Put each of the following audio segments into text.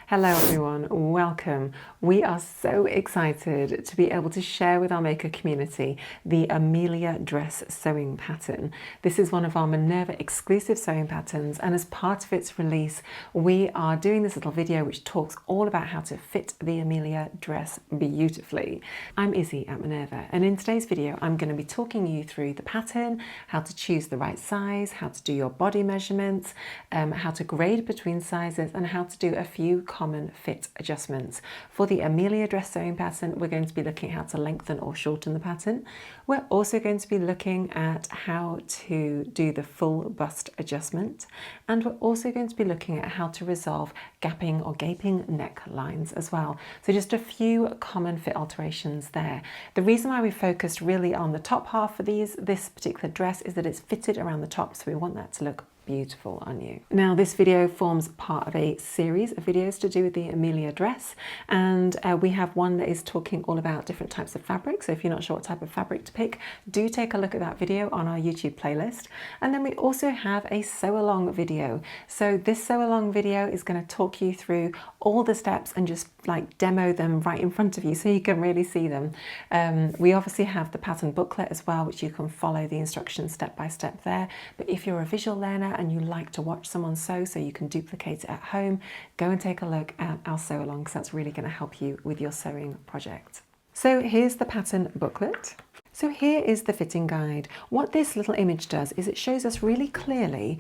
Hello everyone, welcome. We are so excited to be able to share with our maker community the Amelia Dress sewing pattern. This is one of our Minerva exclusive sewing patterns, and as part of its release we are doing this little video which talks all about how to fit the Amelia dress beautifully. I'm Izzy at Minerva, and in today's video I'm going to be talking you through the pattern, how to choose the right size, how to do your body measurements, how to grade between sizes, and how to do a few common fit adjustments. For the Amelia dress sewing pattern, we're going to be looking at how to lengthen or shorten the pattern. We're also going to be looking at how to do the full bust adjustment, and we're also going to be looking at how to resolve gapping or gaping neck lines as well. So just a few common fit alterations there. The reason why we focused really on the top half of this particular dress is that it's fitted around the top, so we want that to look beautiful on you. Now this video forms part of a series of videos to do with the Amelia dress, and we have one that is talking all about different types of fabric. So if you're not sure what type of fabric to pick, do take a look at that video on our YouTube playlist. And then we also have a sew along video. So this sew along video is going to talk you through all the steps and just like demo them right in front of you so you can really see them. We obviously have the pattern booklet as well, which you can follow the instructions step by step there. But if you're a visual learner and you like to watch someone sew so you can duplicate it at home, go and take a look at our sew along, because that's really going to help you with your sewing project. So here's the pattern booklet. So here is the fitting guide. What this little image does is it shows us really clearly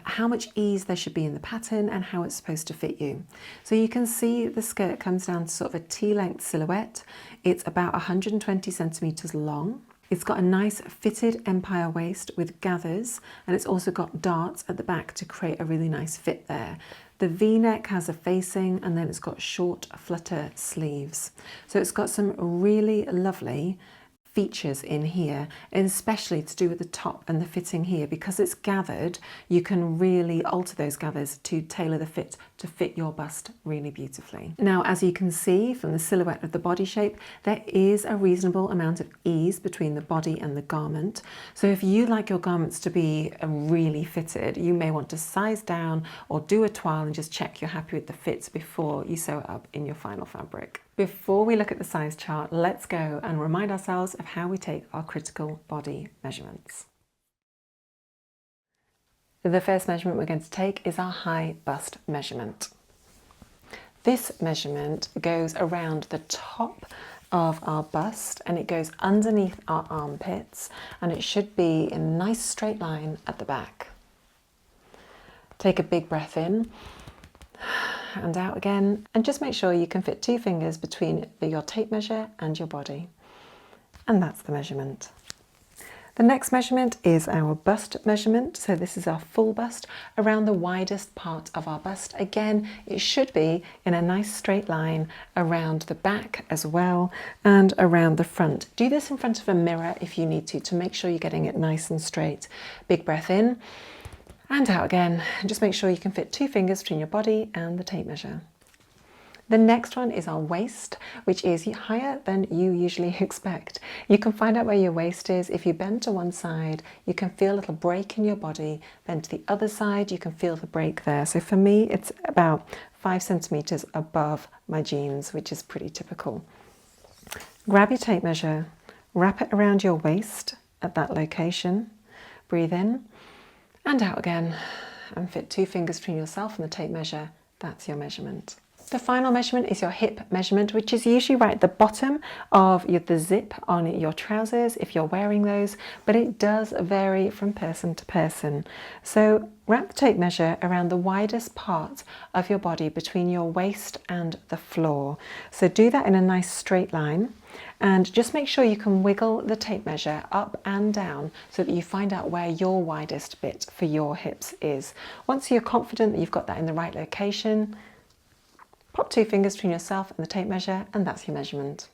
how much ease there should be in the pattern and how it's supposed to fit you. So you can see the skirt comes down to sort of a T-length silhouette. It's about 120 centimeters long. It's got a nice fitted empire waist with gathers, and it's also got darts at the back to create a really nice fit there. The V-neck has a facing, and then it's got short flutter sleeves. So it's got some really lovely features in here, and especially to do with the top and the fitting here. Because it's gathered, you can really alter those gathers to tailor the fit to fit your bust really beautifully. Now, as you can see from the silhouette of the body shape, there is a reasonable amount of ease between the body and the garment. So if you like your garments to be really fitted, you may want to size down or do a toile and just check you're happy with the fits before you sew it up in your final fabric. Before we look at the size chart, let's go and remind ourselves of how we take our critical body measurements. The first measurement we're going to take is our high bust measurement. This measurement goes around the top of our bust, and it goes underneath our armpits, and it should be in a nice straight line at the back. Take a big breath in and out again, and just make sure you can fit 2 fingers between your tape measure and your body. And that's the measurement. The next measurement is our bust measurement. So this is our full bust around the widest part of our bust. Again, it should be in a nice straight line around the back as well and around the front. Do this in front of a mirror if you need to make sure you're getting it nice and straight. Big breath in and out again, and just make sure you can fit 2 fingers between your body and the tape measure. The next one is our waist, which is higher than you usually expect. You can find out where your waist is. If you bend to one side, you can feel a little break in your body. Bend to the other side, you can feel the break there. So for me, it's about 5 centimeters above my jeans, which is pretty typical. Grab your tape measure, wrap it around your waist at that location. Breathe in and out again, and fit 2 fingers between yourself and the tape measure. That's your measurement. The final measurement is your hip measurement, which is usually right at the bottom of the zip on your trousers if you're wearing those, but it does vary from person to person. So wrap the tape measure around the widest part of your body between your waist and the floor. So do that in a nice straight line, and just make sure you can wiggle the tape measure up and down so that you find out where your widest bit for your hips is. Once you're confident that you've got that in the right location, pop 2 fingers between yourself and the tape measure, and that's your measurement.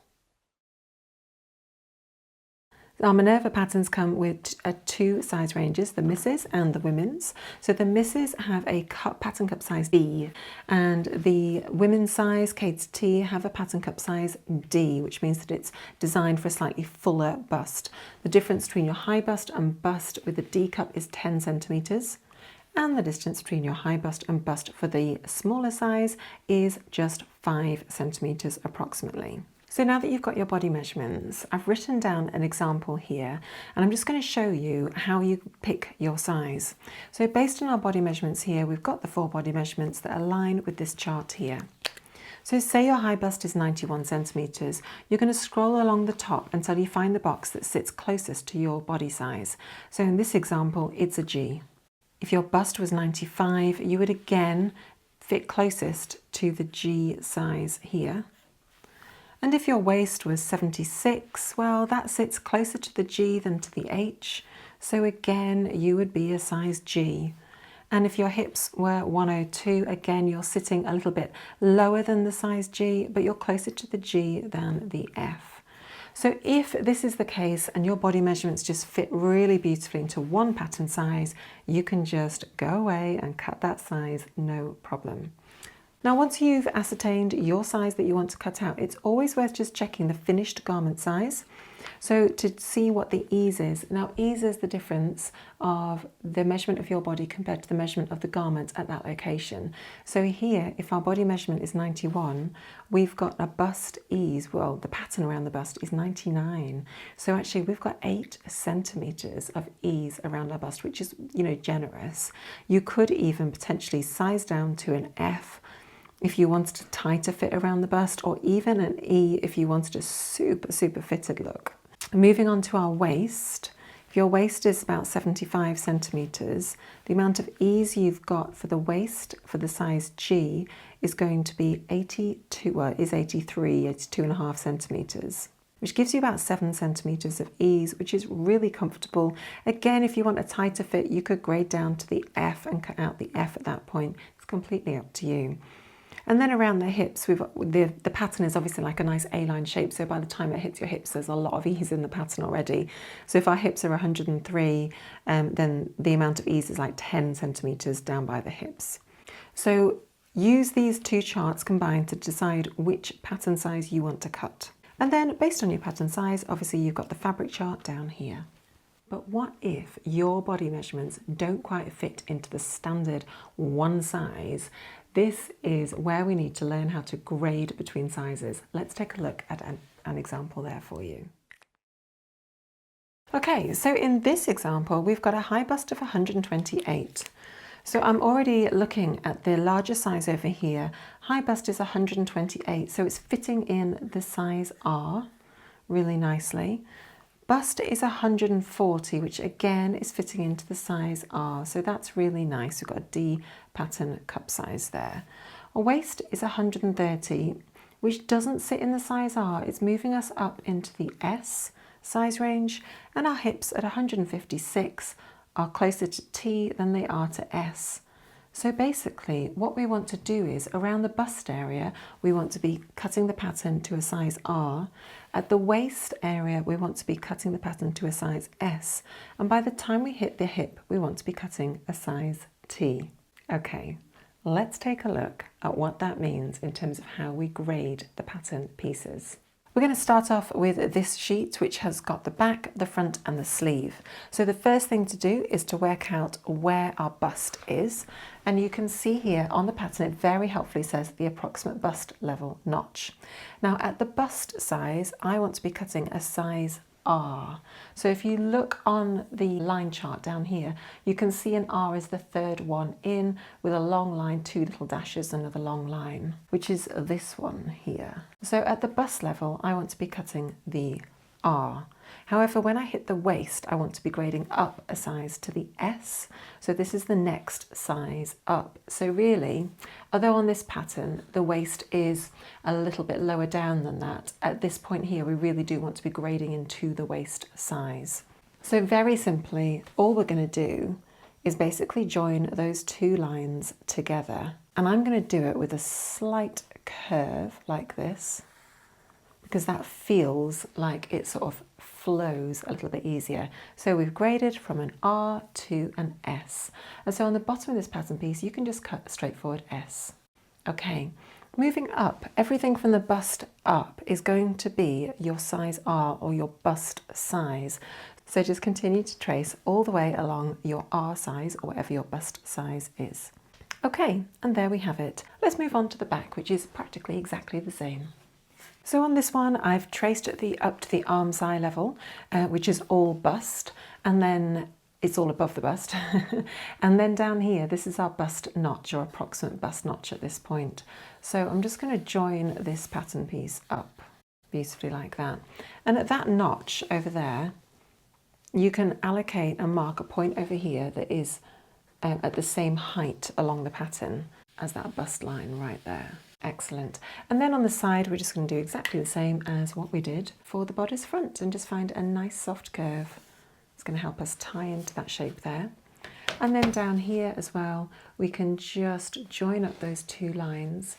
Our Minerva patterns come with 2 size ranges, the misses and the women's. So the misses have a pattern cup size B, and the women's size, K to T, have a pattern cup size D, which means that it's designed for a slightly fuller bust. The difference between your high bust and bust with the D cup is 10 centimeters. and the distance between your high bust and bust for the smaller size is just 5 centimeters approximately. So now that you've got your body measurements, I've written down an example here, and I'm just going to show you how you pick your size. So based on our body measurements here, we've got the 4 body measurements that align with this chart here. So say your high bust is 91 centimeters, you're going to scroll along the top until you find the box that sits closest to your body size. So in this example, it's a G. If your bust was 95, you would again fit closest to the G size here. And if your waist was 76, well, that sits closer to the G than to the H. So again, you would be a size G. And if your hips were 102, again, you're sitting a little bit lower than the size G, but you're closer to the G than the F. So if this is the case and your body measurements just fit really beautifully into one pattern size, you can just go away and cut that size, no problem. Now, once you've ascertained your size that you want to cut out, it's always worth just checking the finished garment size. So to see what the ease is. Now, ease is the difference of the measurement of your body compared to the measurement of the garment at that location. So here, if our body measurement is 91, we've got a bust ease, well, the pattern around the bust is 99. So actually we've got 8 centimeters of ease around our bust, which is, generous. You could even potentially size down to an F if you wanted a tighter fit around the bust, or even an E if you wanted a super, super fitted look. Moving on to our waist. If your waist is about 75 centimeters, the amount of ease you've got for the waist for the size G is going to be 82.5 centimeters, which gives you about 7 centimeters of ease, which is really comfortable. Again, if you want a tighter fit, you could grade down to the F and cut out the F at that point. It's completely up to you. And then around the hips, the pattern is obviously like a nice A-line shape, so by the time it hits your hips, there's a lot of ease in the pattern already. So if our hips are 103, then the amount of ease is like 10 centimeters down by the hips. So use these 2 charts combined to decide which pattern size you want to cut. And then based on your pattern size, obviously you've got the fabric chart down here. But what if your body measurements don't quite fit into the standard one size? This is where we need to learn how to grade between sizes. Let's take a look at an example there for you. Okay, so in this example, we've got a high bust of 128. So I'm already looking at the larger size over here. High bust is 128, so it's fitting in the size R really nicely. Bust is 140, which again is fitting into the size R, so that's really nice. We've got a D pattern cup size there. A waist is 130, which doesn't sit in the size R. It's moving us up into the S size range, and our hips at 156 are closer to T than they are to S. So basically what we want to do is around the bust area, we want to be cutting the pattern to a size R. At the waist area, we want to be cutting the pattern to a size S. And by the time we hit the hip, we want to be cutting a size T. Okay, let's take a look at what that means in terms of how we grade the pattern pieces. We're going to start off with this sheet, which has got the back, the front and the sleeve. So the first thing to do is to work out where our bust is. And you can see here on the pattern, it very helpfully says the approximate bust level notch. Now at the bust size, I want to be cutting a size R. So if you look on the line chart down here, you can see an R is the 3rd one in with a long line, 2 little dashes, another long line, which is this one here. So at the bust level, I want to be cutting the R. However, when I hit the waist, I want to be grading up a size to the S. So this is the next size up. So really, although on this pattern, the waist is a little bit lower down than that, at this point here, we really do want to be grading into the waist size. So very simply, all we're going to do is basically join those 2 lines together. And I'm going to do it with a slight curve like this, because that feels like it sort of flows a little bit easier. So we've graded from an R to an S. And so on the bottom of this pattern piece, you can just cut a straightforward S. Okay, moving up, everything from the bust up is going to be your size R or your bust size. So just continue to trace all the way along your R size or whatever your bust size is. Okay, and there we have it. Let's move on to the back, which is practically exactly the same. So on this one, I've traced up to the arm's eye level, which is all bust, and then it's all above the bust. And then down here, this is our bust notch, or approximate bust notch at this point. So I'm just going to join this pattern piece up beautifully like that. And at that notch over there, you can allocate and mark a point over here that is at the same height along the pattern as that bust line right there. Excellent. And then on the side, we're just going to do exactly the same as what we did for the bodice front and just find a nice soft curve. It's going to help us tie into that shape there. And then down here as well, we can just join up those two lines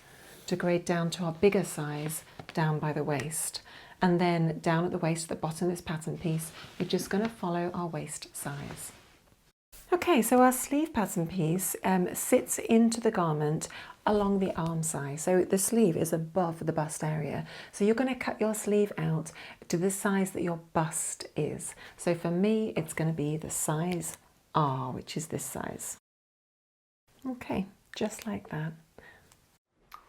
to grade down to our bigger size down by the waist. And then down at the waist at the bottom of this pattern piece, we're just going to follow our waist size. Okay, so our sleeve pattern piece sits into the garment along the arm size. So the sleeve is above the bust area. So you're going to cut your sleeve out to the size that your bust is. So for me, it's going to be the size R, which is this size. Okay, just like that.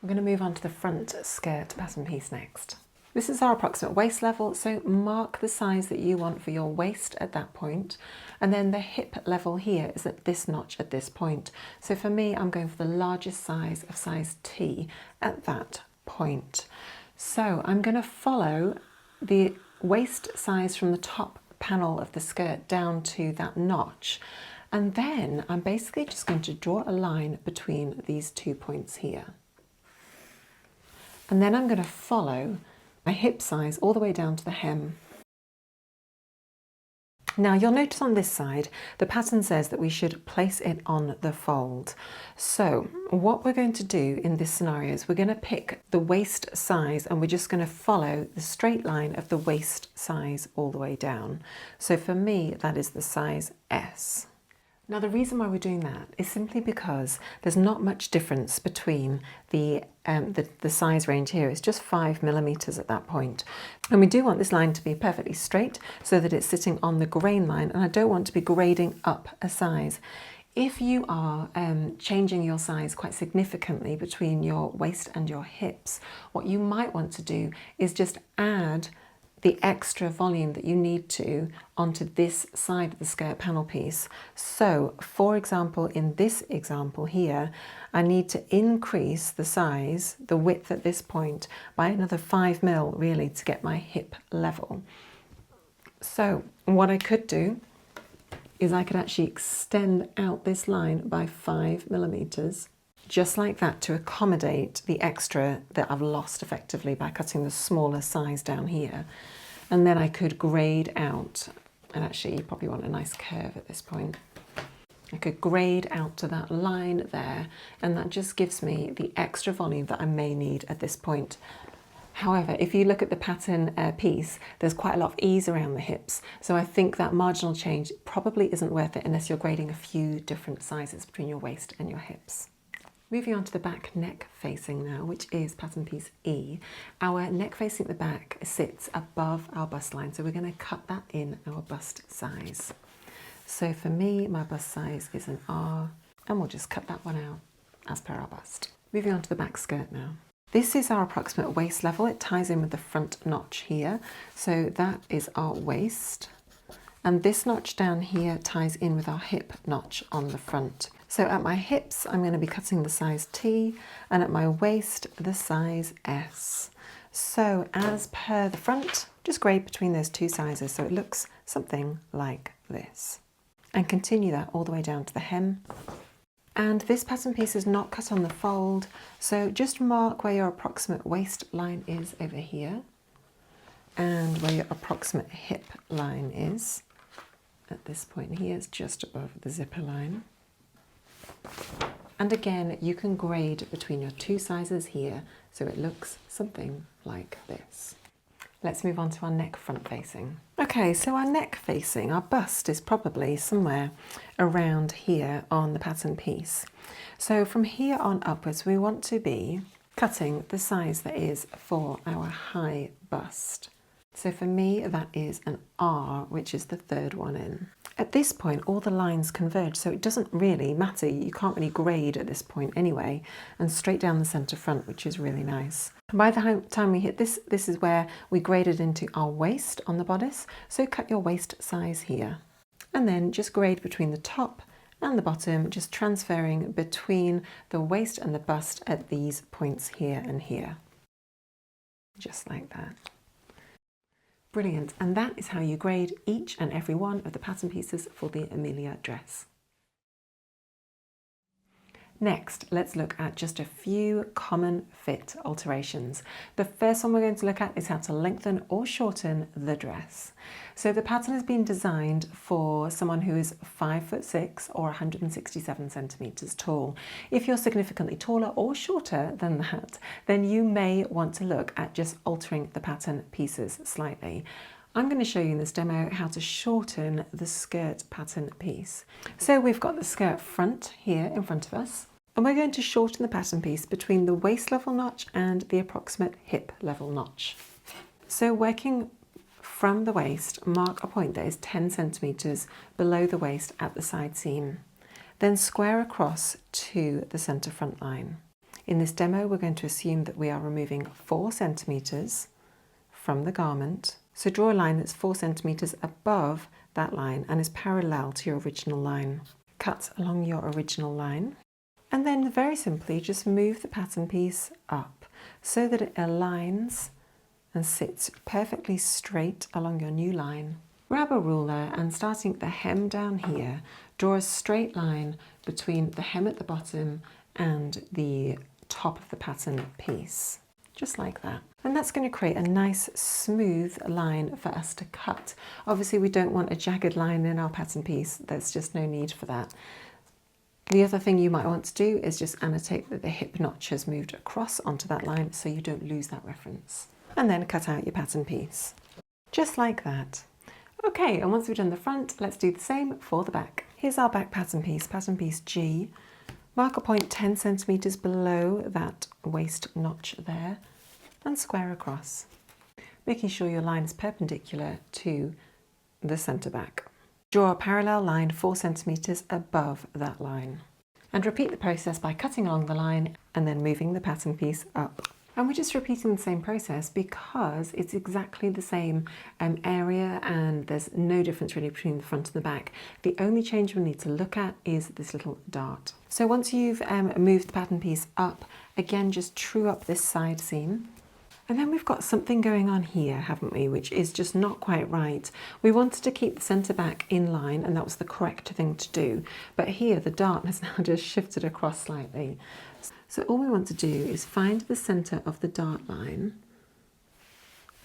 We're going to move on to the front skirt pattern piece next. This is our approximate waist level, so mark the size that you want for your waist at that point, and then the hip level here is at this notch at this point. So for me, I'm going for the largest size of size T at that point. So I'm going to follow the waist size from the top panel of the skirt down to that notch, and then I'm basically just going to draw a line between these 2 points here. And then I'm going to follow my hip size all the way down to the hem. Now you'll notice on this side, the pattern says that we should place it on the fold. So what we're going to do in this scenario is we're going to pick the waist size and we're just going to follow the straight line of the waist size all the way down. So for me, that is the size S. Now the reason why we're doing that is simply because there's not much difference between the size range here. It's just 5 millimeters at that point. And we do want this line to be perfectly straight so that it's sitting on the grain line, and I don't want to be grading up a size. If you are changing your size quite significantly between your waist and your hips, what you might want to do is just add the extra volume that you need to onto this side of the skirt panel piece. So for example, in this example here, I need to increase the size, the width at this point by another 5 mil really to get my hip level. So what I could do is I could actually extend out this line by 5 millimeters, just like that, to accommodate the extra that I've lost effectively by cutting the smaller size down here. And then I could grade out, and actually you probably want a nice curve at this point. I could grade out to that line there, and that just gives me the extra volume that I may need at this point. However, if you look at the pattern piece, there's quite a lot of ease around the hips. So I think that marginal change probably isn't worth it unless you're grading a few different sizes between your waist and your hips. Moving on to the back neck facing now, which is pattern piece E. Our neck facing at the back sits above our bust line, so we're going to cut that in our bust size. So for me, my bust size is an R, and we'll just cut that one out as per our bust. Moving on to the back skirt now. This is our approximate waist level. It ties in with the front notch here. So that is our waist. And this notch down here ties in with our hip notch on the front. So at my hips, I'm going to be cutting the size T, and at my waist, the size S. So as per the front, just grade between those two sizes so it looks something like this. And continue that all the way down to the hem. And this pattern piece is not cut on the fold, so just mark where your approximate waistline is over here and where your approximate hip line is. At this point here, it's just above the zipper line. And again, you can grade between your two sizes here so it looks something like this. Let's move on to our neck front facing. Okay, so our neck facing, our bust is probably somewhere around here on the pattern piece. So from here on upwards, we want to be cutting the size that is for our high bust. So for me, that is an R, which is the third one in. At this point, all the lines converge, so it doesn't really matter. You can't really grade at this point anyway, and straight down the centre front, which is really nice. And by the time we hit this, this is where we graded into our waist on the bodice. So cut your waist size here. And then just grade between the top and the bottom, just transferring between the waist and the bust at these points here and here. Just like that. Brilliant, and that is how you grade each and every one of the pattern pieces for the Amelia dress. Next, let's look at just a few common fit alterations. The first one we're going to look at is how to lengthen or shorten the dress. So the pattern has been designed for someone who is 5'6" or 167 centimeters tall. If you're significantly taller or shorter than that, then you may want to look at just altering the pattern pieces slightly. I'm going to show you in this demo how to shorten the skirt pattern piece. So we've got the skirt front here in front of us, and we're going to shorten the pattern piece between the waist level notch and the approximate hip level notch. So working from the waist, mark a point that is 10 centimeters below the waist at the side seam. Then square across to the center front line. In this demo, we're going to assume that we are removing 4 centimeters from the garment. So draw a line that's 4 centimeters above that line and is parallel to your original line. Cut along your original line. And then very simply just move the pattern piece up so that it aligns and sits perfectly straight along your new line. Grab a ruler and starting at the hem down here, draw a straight line between the hem at the bottom and the top of the pattern piece. Just like that. And that's going to create a nice smooth line for us to cut. Obviously we don't want a jagged line in our pattern piece, there's just no need for that. The other thing you might want to do is just annotate that the hip notch has moved across onto that line so you don't lose that reference. And then cut out your pattern piece. Just like that. Okay, and once we've done the front, let's do the same for the back. Here's our back pattern piece G. Mark a point 10 centimeters below that waist notch there and square across, making sure your line is perpendicular to the center back. Draw a parallel line 4 centimeters above that line and repeat the process by cutting along the line and then moving the pattern piece up. And we're just repeating the same process because it's exactly the same area and there's no difference really between the front and the back. The only change we need to look at is this little dart. So once you've moved the pattern piece up, again just true up this side seam. And then we've got something going on here, haven't we, which is just not quite right. We wanted to keep the centre back in line and that was the correct thing to do. But here the dart has now just shifted across slightly. So all we want to do is find the centre of the dart line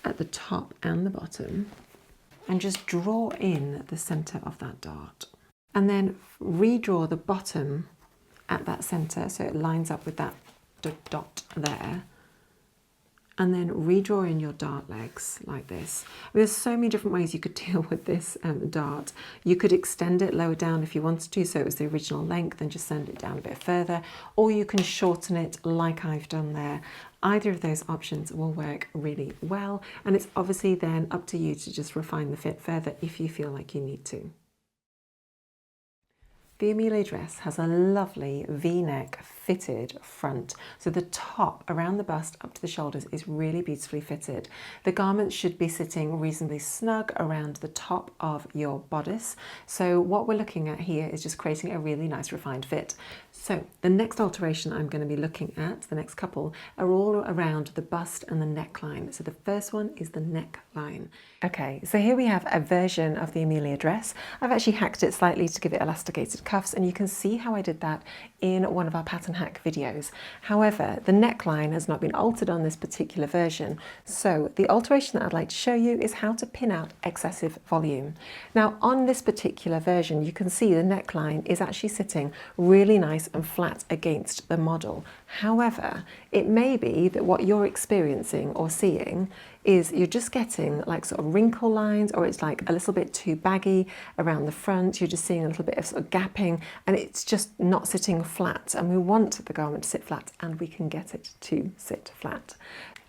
at the top and the bottom and just draw in the centre of that dart. And then redraw the bottom at that centre so it lines up with that dot there. And then redraw in your dart legs like this. There's so many different ways you could deal with this dart. You could extend it lower down if you wanted to, so it was the original length, and just send it down a bit further, or you can shorten it like I've done there. Either of those options will work really well, and it's obviously then up to you to just refine the fit further if you feel like you need to. The Amelia dress has a lovely V-neck fitted front, so the top around the bust up to the shoulders is really beautifully fitted. The garment should be sitting reasonably snug around the top of your bodice, so what we're looking at here is just creating a really nice refined fit. So the next alteration I'm going to be looking at, the next couple, are all around the bust and the neckline. So the first one is the neckline. Okay, so here we have a version of the Amelia dress. I've actually hacked it slightly to give it elasticated cuffs, and you can see how I did that in one of our pattern hack videos. However, the neckline has not been altered on this particular version. So the alteration that I'd like to show you is how to pin out excessive volume. Now on this particular version, you can see the neckline is actually sitting really nice and flat against the model. However, it may be that what you're experiencing or seeing is you're just getting like sort of wrinkle lines, or it's like a little bit too baggy around the front. You're just seeing a little bit of sort of gapping, and it's just not sitting flat. And we want the garment to sit flat, and we can get it to sit flat.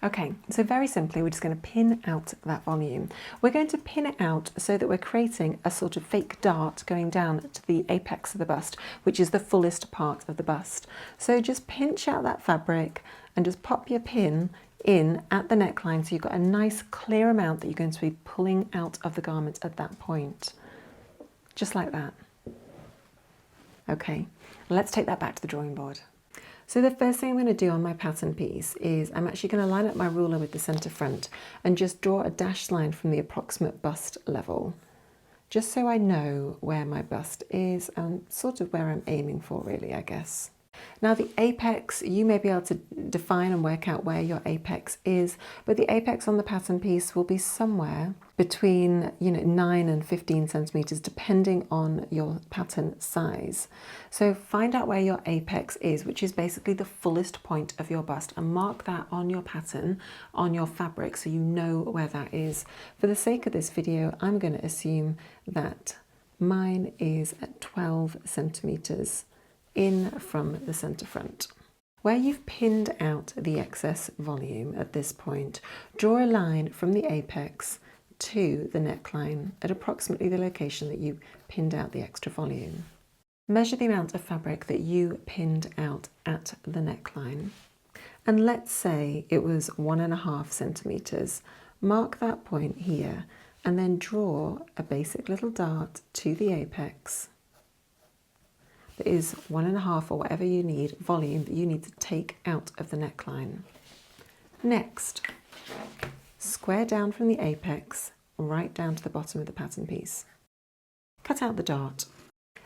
Okay, so very simply, we're just going to pin out that volume. We're going to pin it out so that we're creating a sort of fake dart going down to the apex of the bust, which is the fullest part of the bust. So just pinch out that fabric and just pop your pin in at the neckline so you've got a nice clear amount that you're going to be pulling out of the garment at that point. Just like that. Okay, let's take that back to the drawing board. So the first thing I'm going to do on my pattern piece is I'm actually going to line up my ruler with the centre front and just draw a dashed line from the approximate bust level, just so I know where my bust is and sort of where I'm aiming for really, I guess. Now the apex, you may be able to define and work out where your apex is, but the apex on the pattern piece will be somewhere between 9 and 15 centimeters depending on your pattern size. So find out where your apex is, which is basically the fullest point of your bust, and mark that on your pattern, on your fabric, so you know where that is. For the sake of this video, I'm going to assume that mine is at 12 centimeters in from the centre front. Where you've pinned out the excess volume at this point, draw a line from the apex to the neckline at approximately the location that you pinned out the extra volume. Measure the amount of fabric that you pinned out at the neckline, and let's say it was 1.5 centimeters. Mark that point here and then draw a basic little dart to the apex. That is 1.5 or whatever you need volume that you need to take out of the neckline. Next, square down from the apex right down to the bottom of the pattern piece. Cut out the dart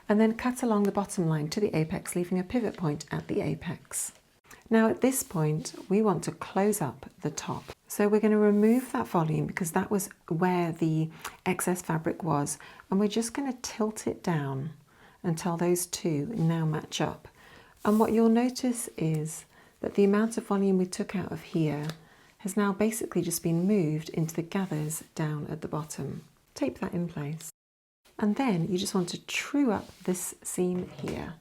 and then cut along the bottom line to the apex, leaving a pivot point at the apex. Now at this point we want to close up the top. So we're going to remove that volume because that was where the excess fabric was, and we're just going to tilt it down until those two now match up. And what you'll notice is that the amount of volume we took out of here has now basically just been moved into the gathers down at the bottom. Tape that in place. And then you just want to true up this seam here,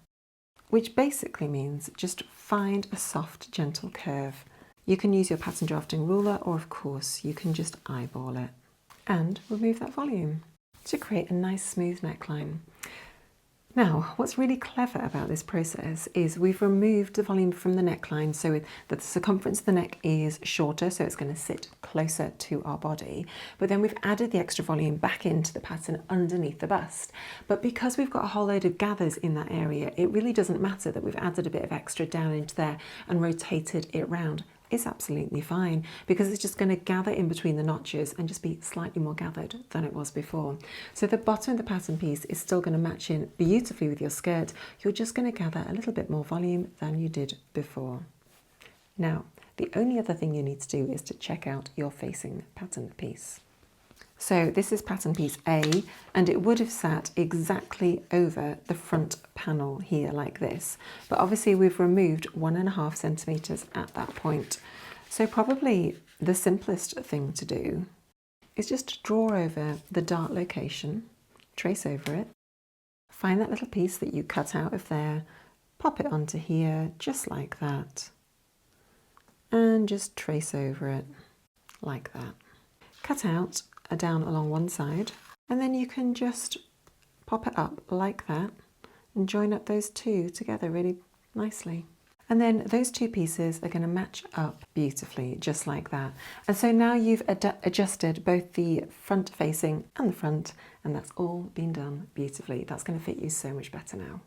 which basically means just find a soft, gentle curve. You can use your pattern drafting ruler, or of course you can just eyeball it and remove that volume to create a nice smooth neckline. Now, what's really clever about this process is we've removed the volume from the neckline so that the circumference of the neck is shorter, so it's going to sit closer to our body. But then we've added the extra volume back into the pattern underneath the bust. But because we've got a whole load of gathers in that area, it really doesn't matter that we've added a bit of extra down into there and rotated it round. It's absolutely fine because it's just going to gather in between the notches and just be slightly more gathered than it was before. So the bottom of the pattern piece is still going to match in beautifully with your skirt. You're just going to gather a little bit more volume than you did before. Now, the only other thing you need to do is to check out your facing pattern piece. So this is pattern piece A, and it would have sat exactly over the front panel here like this. But obviously we've removed 1.5 centimeters at that point. So probably the simplest thing to do is just to draw over the dart location, trace over it, find that little piece that you cut out of there, pop it onto here just like that, and just trace over it like that. Cut out down along one side, and then you can just pop it up like that and join up those two together really nicely. And then those two pieces are going to match up beautifully just like that. And so now you've adjusted both the front facing and the front, and that's all been done beautifully. That's going to fit you so much better now.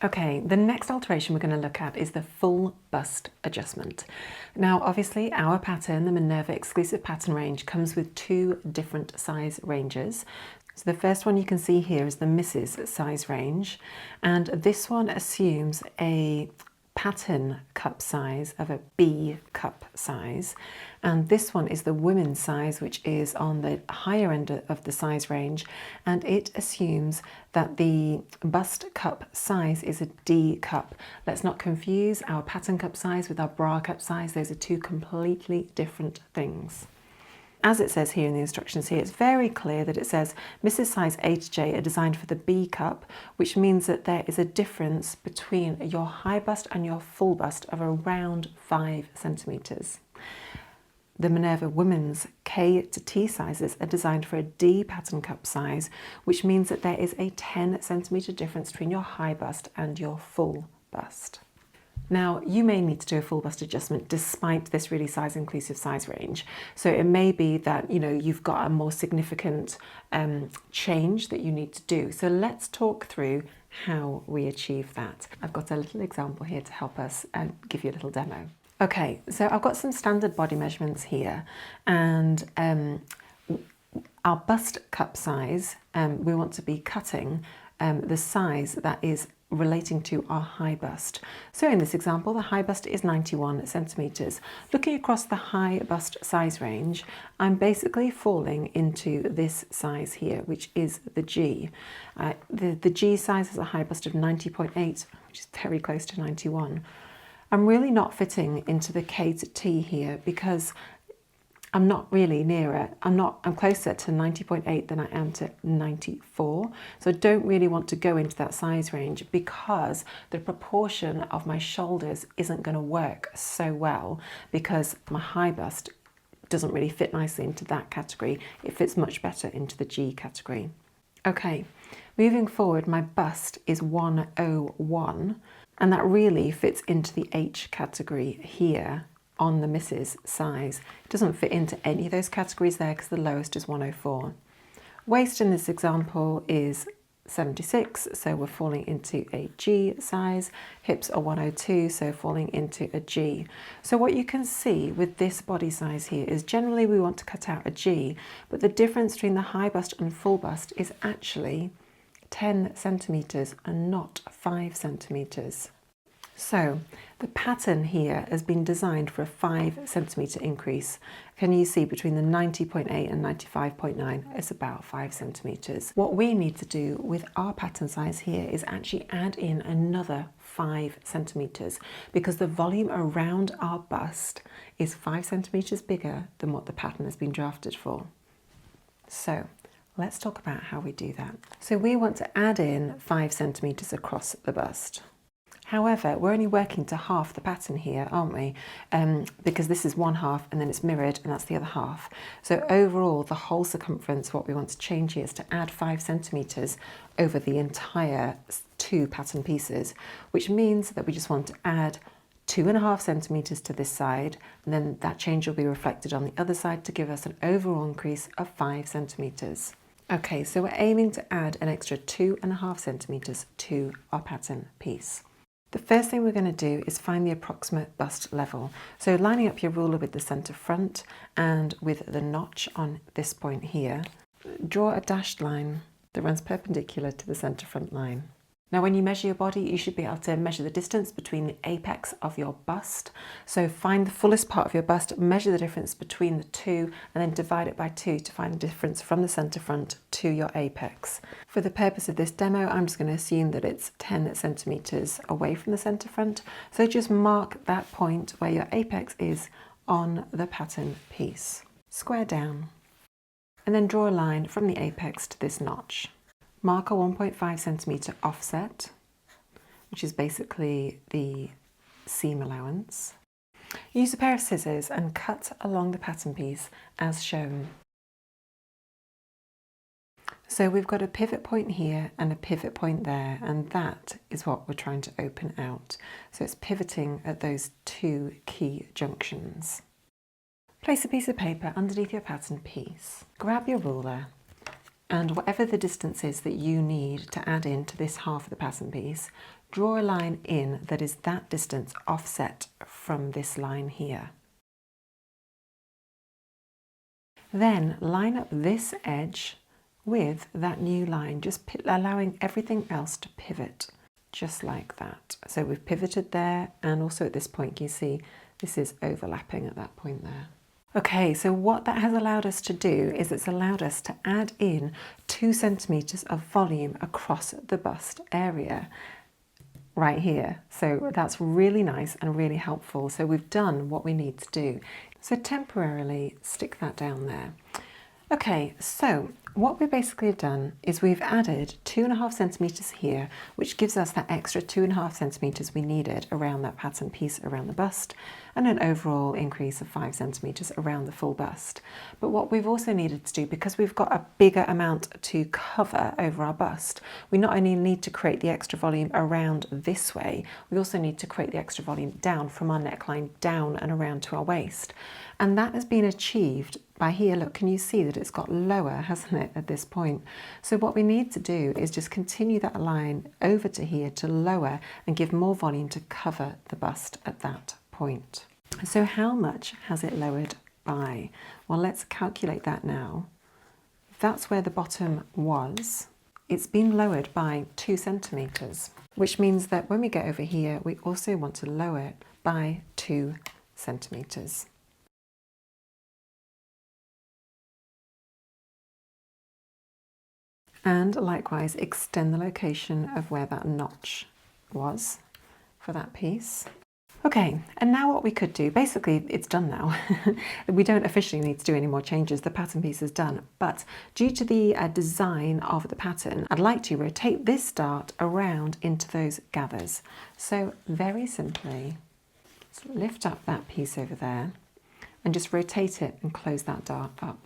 Okay, the next alteration we're going to look at is the full bust adjustment. Now, obviously our pattern, the Minerva Exclusive Pattern range, comes with two different size ranges. So the first one you can see here is the Mrs. size range, and this one assumes a pattern cup size of a B cup size, and this one is the women's size, which is on the higher end of the size range, and it assumes that the bust cup size is a D cup. Let's not confuse our pattern cup size with our bra cup size. Those are two completely different things. as it says here in the instructions here, it's very clear that it says Mrs. size A to J are designed for the B cup, which means that there is a difference between your high bust and your full bust of around 5 centimetres. The Minerva Women's K to T sizes are designed for a D pattern cup size, which means that there is a 10 centimetre difference between your high bust and your full bust. Now, you may need to do a full bust adjustment despite this really size inclusive size range. So it may be that, you know, you've got a more significant change that you need to do. So let's talk through how we achieve that. I've got a little example here to help us give you a little demo. Okay, so I've got some standard body measurements here, and our bust cup size, we want to be cutting the size that is relating to our high bust. So in this example, the high bust is 91 centimetres. Looking across the high bust size range, I'm basically falling into this size here, which is the G. The G size has a high bust of 90.8, which is very close to 91. I'm really not fitting into the K to T here because I'm not really near it. I'm closer to 90.8 than I am to 94. So I don't really want to go into that size range because the proportion of my shoulders isn't going to work so well because my high bust doesn't really fit nicely into that category. It fits much better into the G category. Okay, moving forward, my bust is 101, and that really fits into the H category here on the Mrs. size. It doesn't fit into any of those categories there because the lowest is 104. Waist in this example is 76, so we're falling into a G size. Hips are 102, so falling into a G. So what you can see with this body size here is generally we want to cut out a G, but the difference between the high bust and full bust is actually 10 centimetres and not 5 centimetres. So the pattern here has been designed for a 5 centimetre increase. Can you see between the 90.8 and 95.9 it's about 5 centimetres. What we need to do with our pattern size here is actually add in another 5 centimetres because the volume around our bust is 5 centimetres bigger than what the pattern has been drafted for. So let's talk about how we do that. So we want to add in 5 centimetres across the bust. However, we're only working to half the pattern here, aren't we? Because this is one half and then it's mirrored and that's the other half. So overall, the whole circumference, what we want to change here is to add 5 centimetres over the entire 2 pattern pieces, which means that we just want to add 2.5 centimetres to this side, and then that change will be reflected on the other side to give us an overall increase of 5 centimetres. Okay, so we're aiming to add an extra 2.5 centimetres to our pattern piece. The first thing we're going to do is find the approximate bust level. So lining up your ruler with the centre front and with the notch on this point here, draw a dashed line that runs perpendicular to the centre front line. Now when you measure your body, you should be able to measure the distance between the apex of your bust. So find the fullest part of your bust, measure the difference between the two, and then divide it by 2 to find the difference from the centre front to your apex. For the purpose of this demo, I'm just going to assume that it's 10 centimetres away from the centre front. So just mark that point where your apex is on the pattern piece. Square down, and then draw a line from the apex to this notch. Mark a 1.5 centimetre offset, which is basically the seam allowance. Use a pair of scissors and cut along the pattern piece as shown. So we've got a pivot point here and a pivot point there, and that is what we're trying to open out. So it's pivoting at those 2 key junctions. Place a piece of paper underneath your pattern piece. Grab your ruler, and whatever the distance is that you need to add in to this half of the pattern piece, draw a line in that is that distance offset from this line here. Then line up this edge with that new line, just allowing everything else to pivot, just like that. So we've pivoted there, and also at this point you see this is overlapping at that point there. Okay, so what that has allowed us to do is it's allowed us to add in 2 centimetres of volume across the bust area right here. So that's really nice and really helpful. So we've done what we need to do. So temporarily stick that down there. Okay, so what we basically have done is we've added 2.5 centimetres here, which gives us that extra 2.5 centimetres we needed around that pattern piece around the bust, and an overall increase of 5 centimetres around the full bust. But what we've also needed to do, because we've got a bigger amount to cover over our bust, we not only need to create the extra volume around this way, we also need to create the extra volume down from our neckline down and around to our waist. And that has been achieved by here. Look, can you see that it's got lower, hasn't it, at this point? So what we need to do is just continue that line over to here to lower and give more volume to cover the bust at that point. So how much has it lowered by? Well, let's calculate that now. That's where the bottom was. It's been lowered by 2 centimetres, which means that when we get over here, we also want to lower it by 2 centimetres. And likewise, extend the location of where that notch was for that piece. Okay, and now what we could do, basically it's done now. We don't officially need to do any more changes, the pattern piece is done, but due to the design of the pattern, I'd like to rotate this dart around into those gathers. So very simply, just lift up that piece over there and just rotate it and close that dart up.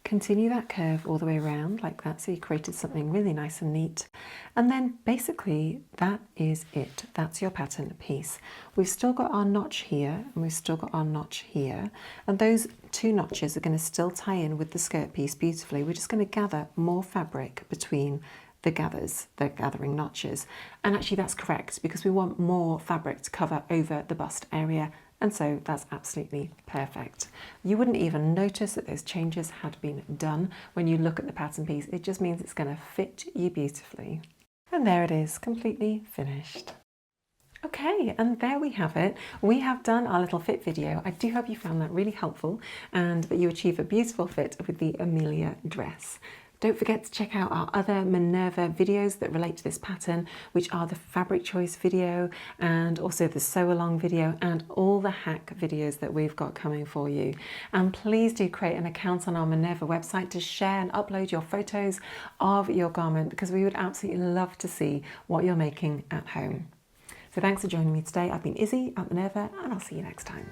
Continue that curve all the way around like that, so you created something really nice and neat. And then basically that is it. That's your pattern piece. We've still got our notch here and we've still got our notch here. And those 2 notches are going to still tie in with the skirt piece beautifully. We're just going to gather more fabric between the gathers, the gathering notches. And actually that's correct because we want more fabric to cover over the bust area. And so that's absolutely perfect. You wouldn't even notice that those changes had been done when you look at the pattern piece. It just means it's going to fit you beautifully. And there it is, completely finished. Okay, and there we have it. We have done our little fit video. I do hope you found that really helpful and that you achieve a beautiful fit with the Amelia dress. Don't forget to check out our other Minerva videos that relate to this pattern, which are the fabric choice video and also the sew along video and all the hack videos that we've got coming for you. And please do create an account on our Minerva website to share and upload your photos of your garment, because we would absolutely love to see what you're making at home. So thanks for joining me today. I've been Izzy at Minerva, and I'll see you next time.